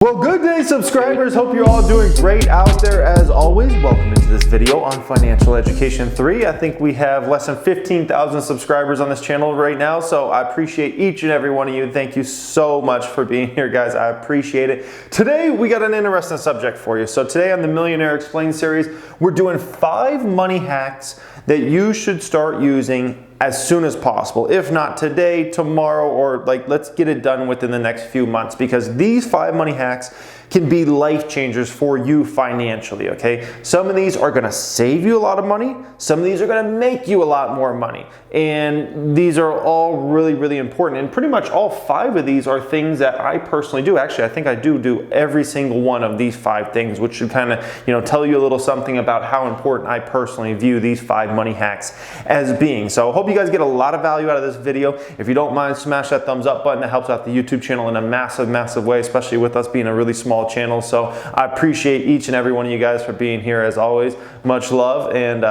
Well, good day, subscribers. Hope you're all doing great out there as always. Welcome into this video on Financial Education 3. I think we have less than 15,000 subscribers on this channel right now, so I appreciate each and every one of you. Thank you so much for being here, guys. I appreciate it. Today, we got an interesting subject for you. So today on the Millionaire Explained series, we're doing 5 money hacks that you should start using as soon as possible. If not today, tomorrow, or let's get it done within the next few months, because these 5 money hacks can be life changers for you financially, okay? Some of these are gonna save you a lot of money. Some of these are gonna make you a lot more money. And these are all really, really important. And pretty much all 5 of these are things that I personally do. Actually, I think I do every single one of these 5 things, which should kind of, tell you a little something about how important I personally view these 5 money hacks as being. So I hope you guys get a lot of value out of this video. If you don't mind, smash that thumbs up button. That helps out the YouTube channel in a massive, massive way, especially with us being a really small channel. So I appreciate each and every one of you guys for being here as always. Much love, and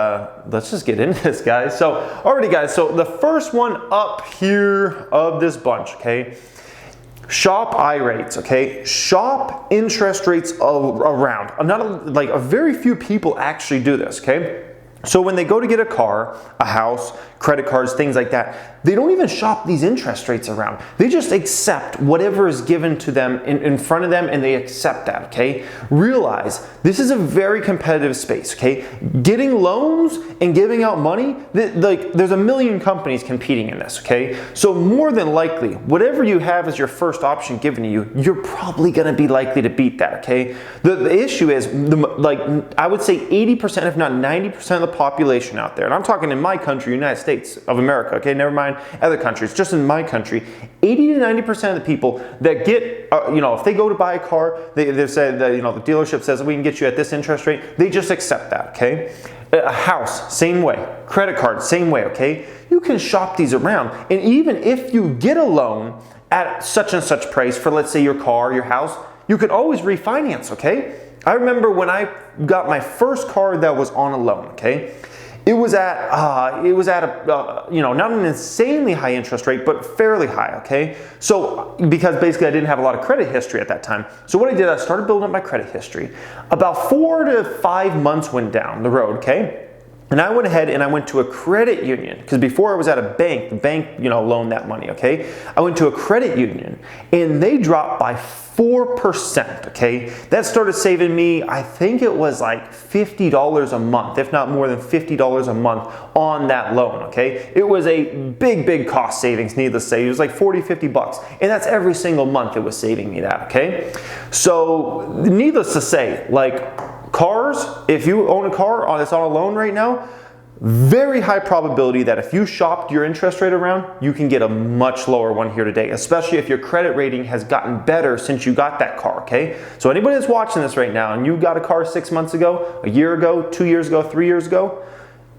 let's just get into this, guys. So alrighty, guys, so the first one up here of this bunch, okay? Shop I rates, okay? Shop interest rates around. A very few people actually do this, okay? So when they go to get a car, a house, credit cards, things like that, they don't even shop these interest rates around. They just accept whatever is given to them in front of them, and they accept that, okay? Realize this is a very competitive space, okay? Getting loans and giving out money, there's a million companies competing in this, okay? So more than likely, whatever you have as your first option given to you, you're probably gonna be likely to beat that, okay? The issue is, I would say 80%, if not 90% of the population out there, and I'm talking in my country, United States of America, okay, never mind other countries, just in my country, 80 to 90% of the people that get, if they go to buy a car, they say that, the dealership says we can get you at this interest rate, they just accept that, okay? A house, same way. Credit card, same way, okay? You can shop these around, and even if you get a loan at such and such price for, let's say, your car, your house, you could always refinance, okay? I remember when I got my first car that was on a loan, okay? It was at a not an insanely high interest rate, but fairly high, okay? So, because basically I didn't have a lot of credit history at that time. So what I did, I started building up my credit history. About 4 to 5 months went down the road, okay? And I went ahead and I went to a credit union, because before I was at a bank, the bank, loaned that money, okay? I went to a credit union and they dropped by 4%, okay? That started saving me, I think it was like $50 a month, if not more than $50 a month on that loan, okay? It was a big, big cost savings, needless to say. It was like 40, 50 bucks. And that's every single month it was saving me that, okay? So needless to say, cars, if you own a car that's on a loan right now, very high probability that if you shopped your interest rate around, you can get a much lower one here today, especially if your credit rating has gotten better since you got that car, okay? So anybody that's watching this right now and you got a car 6 months ago, a year ago, 2 years ago, 3 years ago,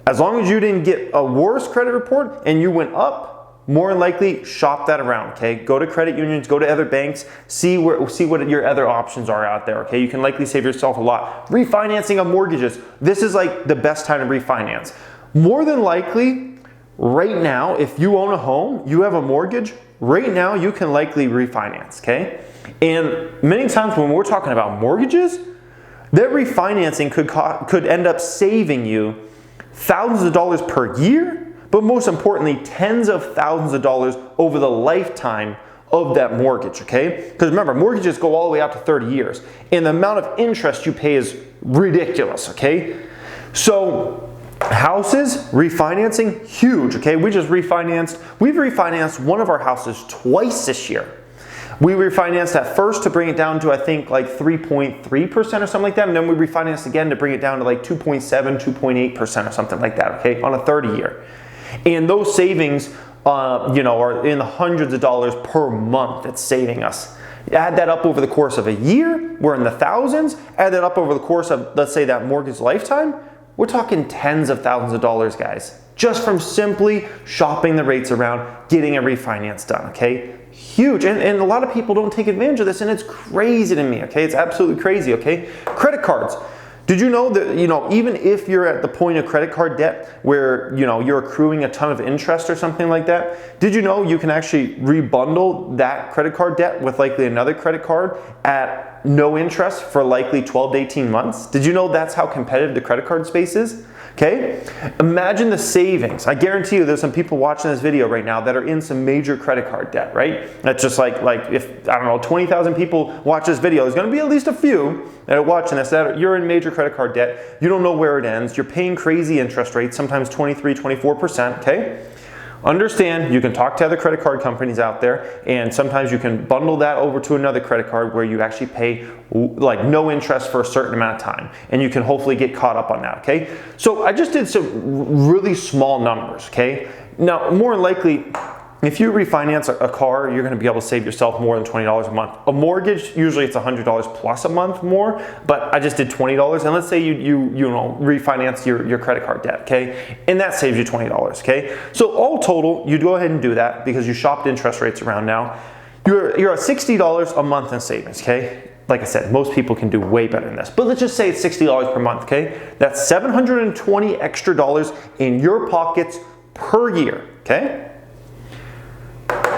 as long as you didn't get a worse credit report and you went up, more than likely shop that around, okay? Go to credit unions, go to other banks, see what your other options are out there, okay? You can likely save yourself a lot. Refinancing of mortgages, this is like the best time to refinance. More than likely, right now, if you own a home, you have a mortgage, right now you can likely refinance, okay? And many times when we're talking about mortgages, that refinancing could end up saving you thousands of dollars per year, but most importantly, tens of thousands of dollars over the lifetime of that mortgage, okay? Because remember, mortgages go all the way out to 30 years, and the amount of interest you pay is ridiculous, okay? So houses, refinancing, huge, okay? We've refinanced one of our houses twice this year. We refinanced at first to bring it down to, I think, like 3.3% or something like that, and then we refinanced again to bring it down to like 2.7, 2.8% or something like that, okay, on a 30 year. And those savings, are in the hundreds of dollars per month it's saving us. Add that up over the course of a year, we're in the thousands. Add that up over the course of, let's say, that mortgage lifetime, we're talking tens of thousands of dollars, guys, just from simply shopping the rates around, getting a refinance done, okay? Huge, and a lot of people don't take advantage of this, and it's crazy to me, okay? It's absolutely crazy, okay? Credit cards. Did you know that, even if you're at the point of credit card debt where, you're accruing a ton of interest or something like that, did you know you can actually rebundle that credit card debt with likely another credit card at at no interest for likely 12 to 18 months. Did you know that's how competitive the credit card space is? Okay, imagine the savings. I guarantee you there's some people watching this video right now that are in some major credit card debt, right? That's just like if, I don't know, 20,000 people watch this video, there's gonna be at least a few that are watching this that you're in major credit card debt. You don't know where it ends. You're paying crazy interest rates, sometimes 23, 24%, okay? Understand, you can talk to other credit card companies out there, and sometimes you can bundle that over to another credit card where you actually pay like no interest for a certain amount of time, and you can hopefully get caught up on that, okay? So I just did some really small numbers, okay? Now, more than likely, if you refinance a car, you're gonna be able to save yourself more than $20 a month. A mortgage, usually it's $100 plus a month more, but I just did $20, and let's say you know, refinance your credit card debt, okay? And that saves you $20, okay? So all total, you go ahead and do that because you shopped interest rates around now. You're at $60 a month in savings, okay? Like I said, most people can do way better than this, but let's just say it's $60 per month, okay? That's $720 extra dollars in your pockets per year, okay?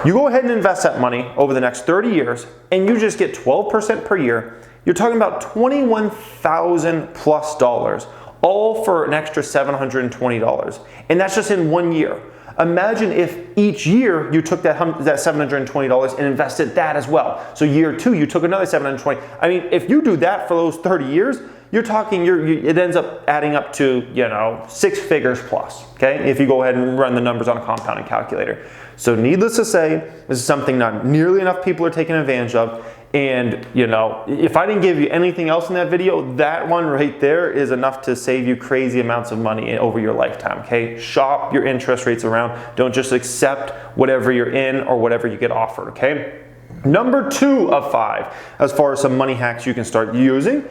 You go ahead and invest that money over the next 30 years and you just get 12% per year. You're talking about $21,000 plus dollars, all for an extra $720. And that's just in 1 year. Imagine if each year you took that $720 and invested that as well. So year 2, you took another $720. I mean, if you do that for those 30 years, you're talking, it ends up adding up to, you know, 6 figures plus, okay? If you go ahead and run the numbers on a compounding calculator. So needless to say, this is something not nearly enough people are taking advantage of. And, you know, if I didn't give you anything else in that video, that one right there is enough to save you crazy amounts of money over your lifetime, okay? Shop your interest rates around. Don't just accept whatever you're in or whatever you get offered, okay? Number 2 of 5, as far as some money hacks you can start using,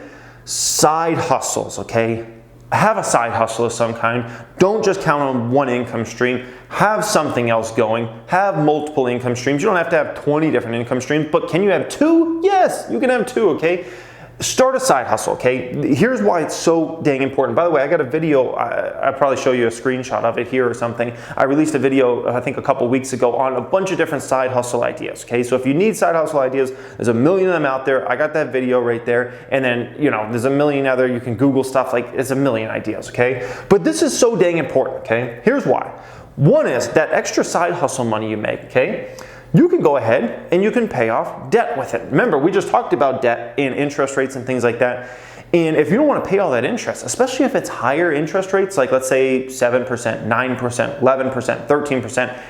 side hustles, okay? Have a side hustle of some kind. Don't just count on one income stream. Have something else going. Have multiple income streams. You don't have to have 20 different income streams, but can you have 2? Yes, you can have 2, okay? Start a side hustle, okay? Here's why it's so dang important. By the way, I got a video, I'll probably show you a screenshot of it here or something. I released a video, I think a couple weeks ago, on a bunch of different side hustle ideas, okay? So if you need side hustle ideas, there's a million of them out there. I got that video right there. And then, you know, there's a million other, you can Google stuff, like it's a million ideas, okay? But this is so dang important, okay? Here's why. One is that extra side hustle money you make, okay? You can go ahead and you can pay off debt with it. Remember, we just talked about debt and interest rates and things like that. And if you don't want to pay all that interest, especially if it's higher interest rates, like let's say 7%, 9%, 11%, 13%,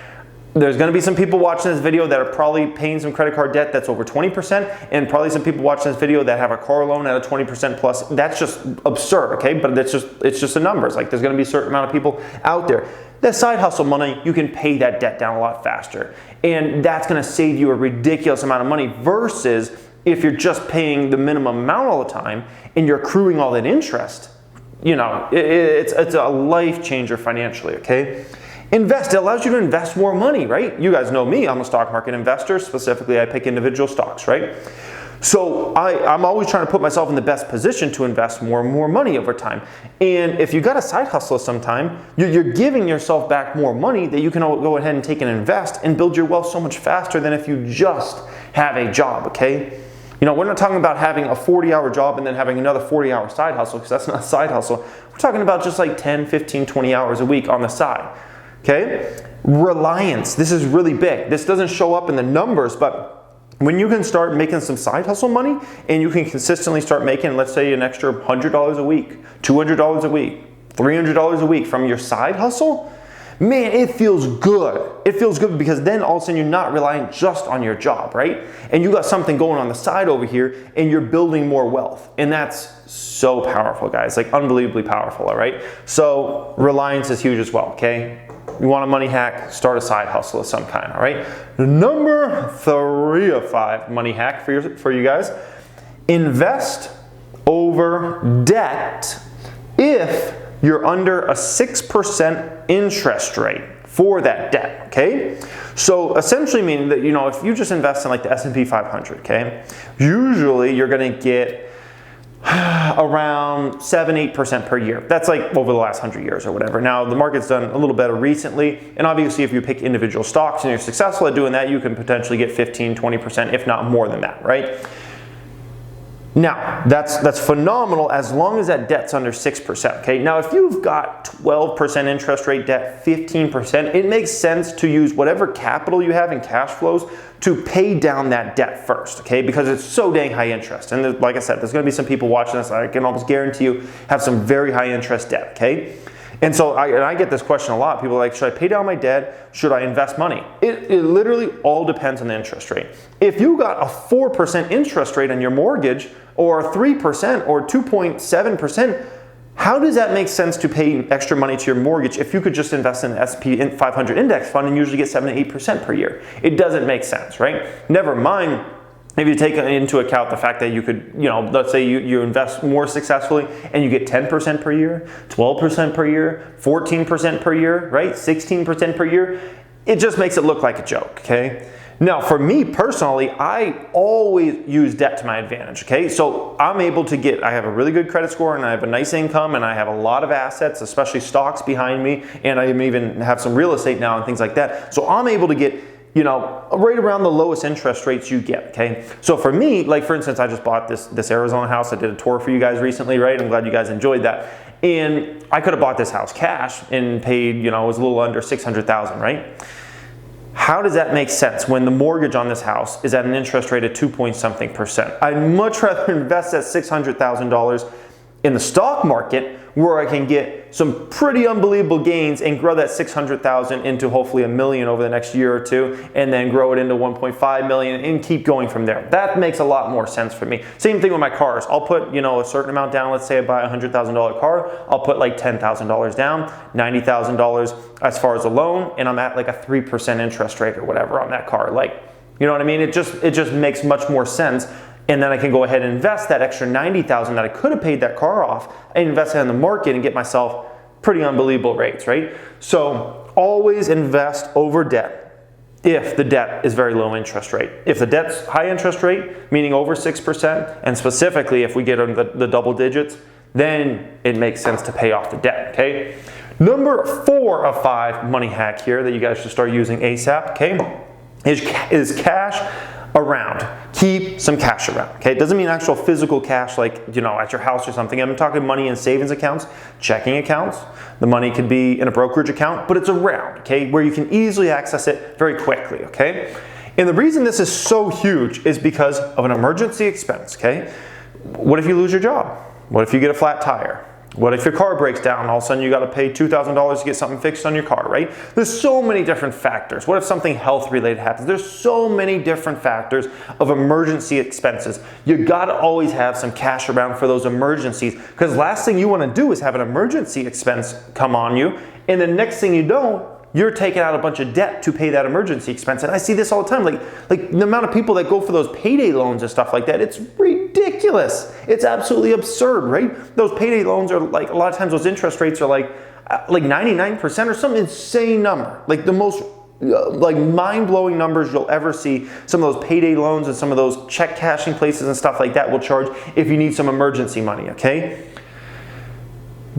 there's going to be some people watching this video that are probably paying some credit card debt that's over 20%, and probably some people watching this video that have a car loan at a 20% plus. That's just absurd, okay? But it's just the numbers. Like there's going to be a certain amount of people out there. That side hustle money, you can pay that debt down a lot faster. And that's going to save you a ridiculous amount of money versus if you're just paying the minimum amount all the time and you're accruing all that interest. You know, it's a life changer financially, okay? Invest. It allows you to invest more money, right? You guys know me. I'm a stock market investor. Specifically, I pick individual stocks, right? So I'm always trying to put myself in the best position to invest more and more money over time. And if you got a side hustle sometime, you're giving yourself back more money that you can go ahead and take and invest and build your wealth so much faster than if you just have a job, okay? You know, we're not talking about having a 40-hour job and then having another 40-hour side hustle, because that's not a side hustle. We're talking about just like 10, 15, 20 hours a week on the side, okay? Reliance. This is really big. This doesn't show up in the numbers, but when you can start making some side hustle money and you can consistently start making, let's say, an extra $100 a week, $200 a week, $300 a week from your side hustle, man, it feels good. It feels good because then all of a sudden you're not relying just on your job, right? And you got something going on the side over here and you're building more wealth. And that's so powerful, guys, like unbelievably powerful, all right? So reliance is huge as well, okay? You want a money hack, start a side hustle of some kind, all right? Number 3 of 5 money hack for you guys, invest over debt if you're under a 6% interest rate for that debt, okay? So essentially meaning that, you know, if you just invest in like the S&P 500, okay, usually you're gonna get around 7-8% per year. That's like over the last 100 years or whatever. Now the market's done a little better recently, and obviously if you pick individual stocks and you're successful at doing that, you can potentially get 15-20%, if not more than that, right? Now, that's phenomenal as long as that debt's under 6%, okay? Now, if you've got 12% interest rate debt, 15%, it makes sense to use whatever capital you have in cash flows to pay down that debt first, okay? Because it's so dang high interest. And like I said, there's gonna be some people watching this, I can almost guarantee you, have some very high interest debt, okay? And so I get this question a lot. People are like, should I pay down my debt? Should I invest money? It literally all depends on the interest rate. If you got a 4% interest rate on your mortgage, or 3% or 2.7%, how does that make sense to pay extra money to your mortgage if you could just invest in the S&P 500 index fund and usually get 7 to 8% per year? It doesn't make sense, right? Never mind if you take into account the fact that you could, let's say you invest more successfully and you get 10% per year, 12% per year, 14% per year, right? 16% per year. It just makes it look like a joke, okay? Now, for me personally, I always use debt to my advantage, okay? So I'm able to I have a really good credit score and I have a nice income and I have a lot of assets, especially stocks behind me, and I even have some real estate now and things like that. So I'm able to get, right around the lowest interest rates you get, okay? So for me, like for instance, I just bought this Arizona house. I did a tour for you guys recently, right? I'm glad you guys enjoyed that. And I could have bought this house cash and paid, it was a little under $600,000, right? How does that make sense when the mortgage on this house is at an interest rate of 2-point-something%? I'd much rather invest that $600,000 in the stock market where I can get some pretty unbelievable gains and grow that $600,000 into hopefully $1 million over the next year or two, and then grow it into $1.5 million and keep going from there. That makes a lot more sense for me. Same thing with my cars. I'll put, a certain amount down. Let's say I buy a $100,000 car. I'll put like $10,000 down, $90,000 as far as a loan, and I'm at like a 3% interest rate or whatever on that car. Like, you know what I mean? It just makes much more sense. And then I can go ahead and invest that extra $90,000 that I could have paid that car off and invest it in the market and get myself pretty unbelievable rates, right? So always invest over debt if the debt is very low interest rate. If the debt's high interest rate, meaning over 6%, and specifically if we get on the double digits, then it makes sense to pay off the debt, okay? Number 4 of 5 money hack here that you guys should start using ASAP, okay, is cash around. Keep some cash around, okay? It doesn't mean actual physical cash like, at your house or something. I'm talking money in savings accounts, checking accounts. The money could be in a brokerage account, but it's around, okay? Where you can easily access it very quickly, okay? And the reason this is so huge is because of an emergency expense, okay? What if you lose your job? What if you get a flat tire? What if your car breaks down and all of a sudden you got to pay $2,000 to get something fixed on your car, right? There's so many different factors. What if something health related happens? There's so many different factors of emergency expenses. You got to always have some cash around for those emergencies, because last thing you want to do is have an emergency expense come on you, and the next thing you know, you're taking out a bunch of debt to pay that emergency expense. And I see this all the time, like the amount of people that go for those payday loans and stuff like that, it's ridiculous. It's absolutely absurd, right? Those payday loans are like, a lot of times those interest rates are like 99% or some insane number. Like the most mind-blowing numbers you'll ever see. Some of those payday loans and some of those check cashing places and stuff like that will charge if you need some emergency money, okay?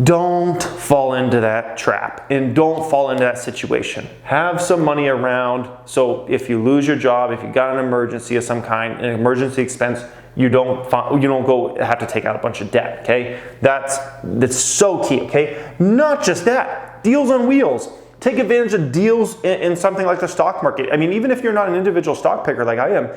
Don't fall into that trap and don't fall into that situation. Have some money around so if you lose your job, if you got an emergency of some kind, an emergency expense, you don't go have to take out a bunch of debt, okay? That's so key, okay? Not just that, deals on wheels. Take advantage of deals in something like the stock market. I mean, even if you're not an individual stock picker like I am,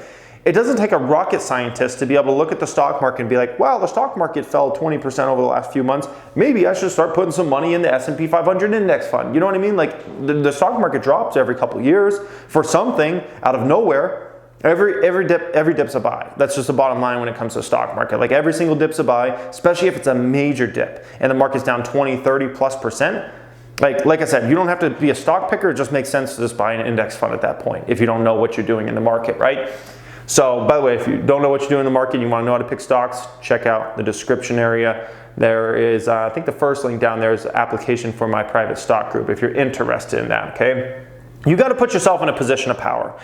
it doesn't take a rocket scientist to be able to look at the stock market and be like, wow, the stock market fell 20% over the last few months. Maybe I should start putting some money in the S&P 500 index fund. You know what I mean? Like the stock market drops every couple of years for something out of nowhere. Every dip's a buy. That's just the bottom line when it comes to the stock market. Like every single dip's a buy, especially if it's a major dip and the market's down 20, 30+%. Like I said, you don't have to be a stock picker. It just makes sense to just buy an index fund at that point if you don't know what you're doing in the market, right? So, by the way, if you don't know what you do in the market, you want to know how to pick stocks, check out the description area. There is, I think the first link down there is an application for my private stock group if you're interested in that, okay? You got to put yourself in a position of power.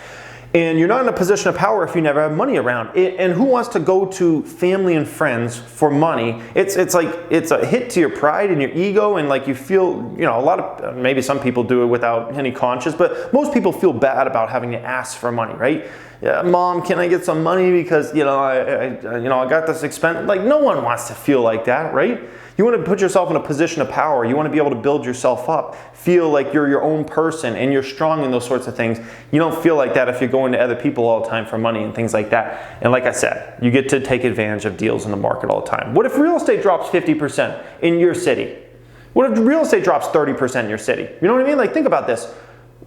And you're not in a position of power if you never have money around. And who wants to go to family and friends for money? It's a hit to your pride and your ego, and like you feel, you know, a lot of, maybe some people do it without any conscience, but most people feel bad about having to ask for money, right? Yeah, Mom, can I get some money because, you know, I got this expense. Like, no one wants to feel like that, right? You want to put yourself in a position of power. You want to be able to build yourself up, feel like you're your own person and you're strong in those sorts of things. You don't feel like that if you're going to other people all the time for money and things like that. And like I said, you get to take advantage of deals in the market all the time. What if real estate drops 50% in your city? What if real estate drops 30% in your city? You know what I mean? Like, think about this.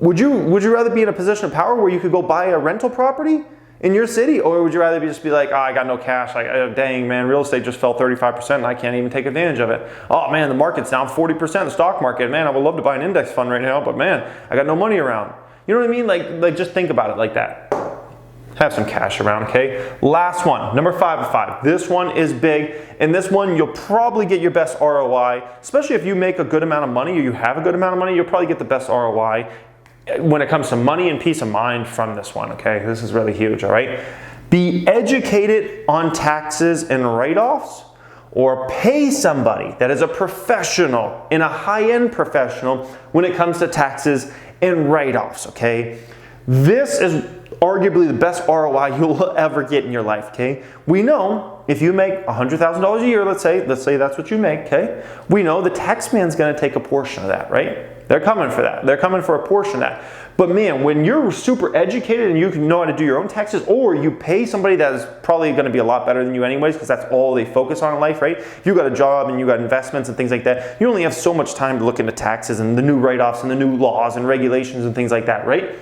Would you rather be in a position of power where you could go buy a rental property in your city, or would you rather just be like, oh, I got no cash, dang man, real estate just fell 35% and I can't even take advantage of it. Oh man, the market's down 40%, the stock market, man, I would love to buy an index fund right now, but man, I got no money around. You know what I mean? Like just think about it like that. Have some cash around, okay? Last one, number 5 of 5. This one is big, and this one you'll probably get your best ROI, especially if you make a good amount of money or you have a good amount of money, you'll probably get the best ROI when it comes to money and peace of mind from this one, okay? This is really huge, all right? Be educated on taxes and write-offs, or pay somebody that is a professional and a high-end professional when it comes to taxes and write-offs, okay? This is arguably the best ROI you'll ever get in your life, okay? We know if you make $100,000 a year, let's say that's what you make, okay? We know the tax man's gonna take a portion of that, right? They're coming for that. They're coming for a portion of that. But man, when you're super educated and you can know how to do your own taxes, or you pay somebody that is probably going to be a lot better than you anyways, because that's all they focus on in life, right? If you got a job and you got investments and things like that, you only have so much time to look into taxes and the new write-offs and the new laws and regulations and things like that, right?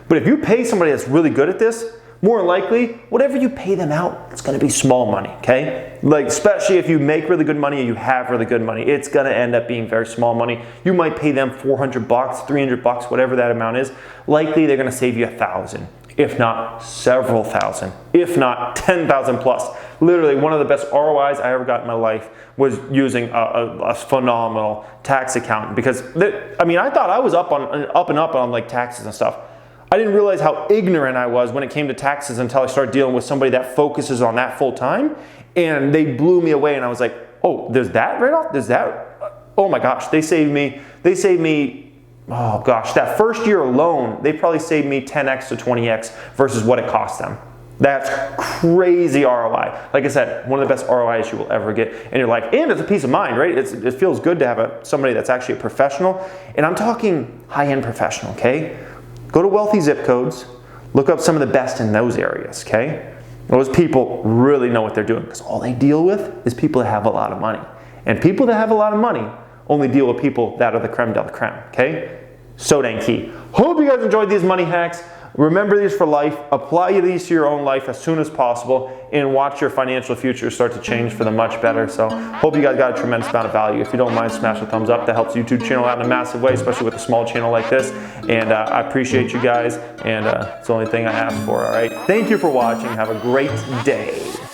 But if you pay somebody that's really good at this, more likely, whatever you pay them out, it's going to be small money, okay? Like, especially if you make really good money and you have really good money, it's going to end up being very small money. You might pay them $400, $300, whatever that amount is. Likely, they're going to save you $1,000, if not several thousand, if not 10,000 plus. Literally, one of the best ROIs I ever got in my life was using a phenomenal tax accountant, because I thought I was up and up on like taxes and stuff. I didn't realize how ignorant I was when it came to taxes until I started dealing with somebody that focuses on that full time, and they blew me away, and I was like, oh, there's that write-off? There's that? Oh my gosh, they saved me, oh gosh, that first year alone, they probably saved me 10x to 20x versus what it cost them. That's crazy ROI. Like I said, one of the best ROIs you will ever get in your life. And it's a peace of mind, right? It feels good to have somebody that's actually a professional, and I'm talking high-end professional, okay? Go to wealthy zip codes, look up some of the best in those areas, okay? Those people really know what they're doing, because all they deal with is people that have a lot of money. And people that have a lot of money only deal with people that are the creme de la creme, okay? So dang key. Hope you guys enjoyed these money hacks. Remember these for life. Apply these to your own life as soon as possible, and watch your financial future start to change for the much better. So hope you guys got a tremendous amount of value. If you don't mind, smash a thumbs up. That helps the YouTube channel out in a massive way, especially with a small channel like this. And I appreciate you guys, and it's the only thing I ask for, all right? Thank you for watching. Have a great day.